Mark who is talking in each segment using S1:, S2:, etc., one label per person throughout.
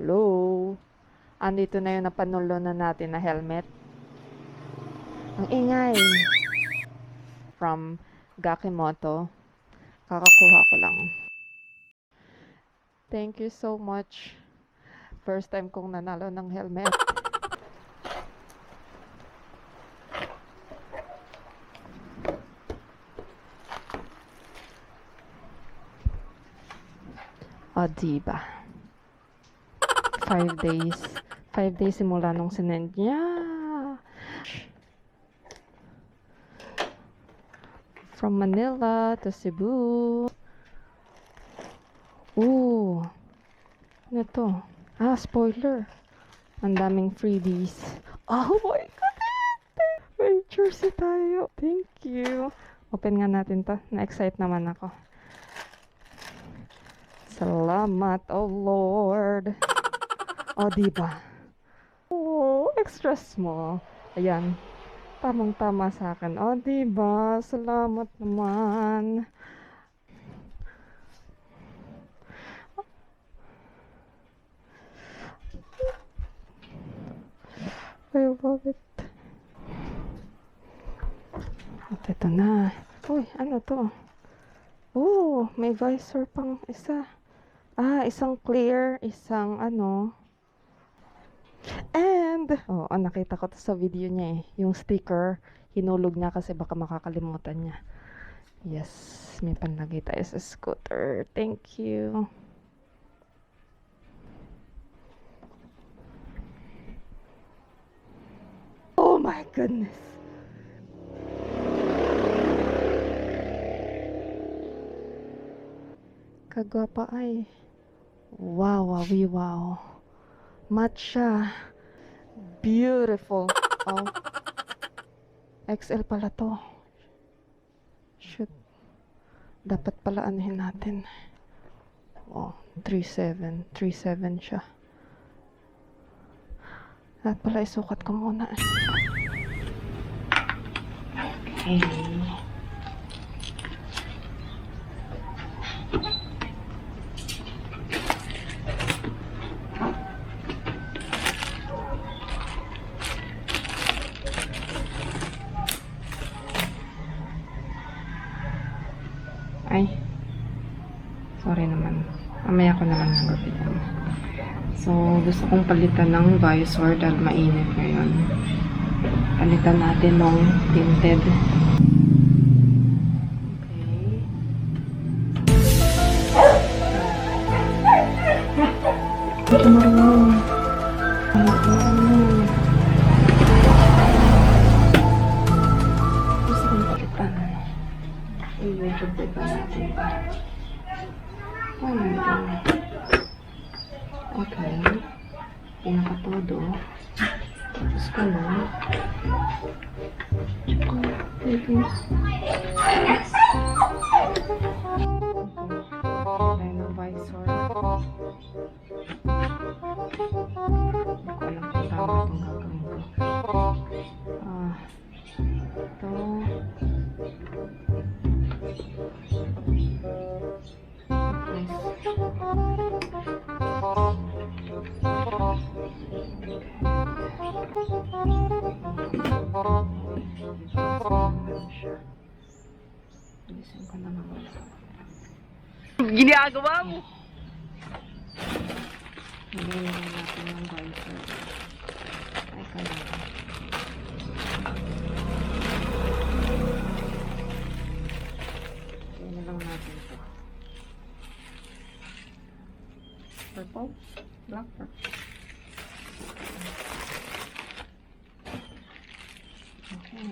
S1: Hello? Andito na yung napanulunan natin na helmet. Ang ingay. From Gakimoto. Kakakuha ko lang. Thank you so much. First time kong nanalo ng helmet. O, diba? 5 days. 5 days simula nung sinend niya. From Manila to Cebu. Ooh. Ano to? Ah, spoiler. Ang daming freebies. Oh my God! May jersey tayo. Thank you. Open nga natin to. Na-excite naman ako. Salamat, oh Lord. Oh, diba? Oh, extra small. Ayan. Tamang-tama sa akin. Oh, diba? Salamat naman. I love it. At ito na. Uy, ano to? Oh, may visor pang isa. Ah, isang clear, isang ano. And, nakita ko to sa video niya eh. Yung sticker, hinulog niya kasi baka makakalimutan niya. Yes, may panlagay tayo sa scooter. Thank you. Oh my goodness. Kagwapa ay. Wow, wow. Matcha. Beautiful. Oh. XL pala to. Shoot. Dapat pala anuhin natin. Oh, 3.7. 3.7 siya. Dapat pala isukat ko muna. Okay. Ay, sorry naman. Mamaya ko na lang nagapitan. So, gusto kong palitan ng visor dahil mainit ngayon. Palitan natin ng tinted. Okay. Ito marunong. Gusto kong palitan. Medyo palitan natin pa. Oh my God. Okay. Pinakatodo. Tapos ko na. Maybe. Ayan ang visor. Hindi ko alam kung tama itong gagawin ko. Ito. Alisin ko na naman.
S2: Ginagawa mo!
S1: Nilagyan natin ng visor. Ay, kaya. Kaya na lang natin ito. Purple? Black purple. Okay.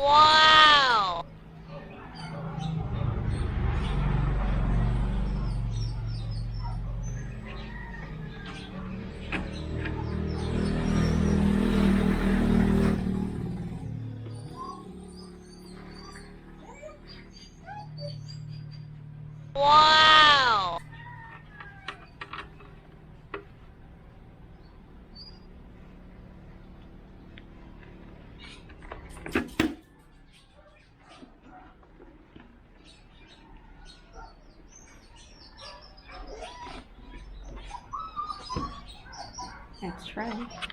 S2: Wow! Wow!
S1: Let's try.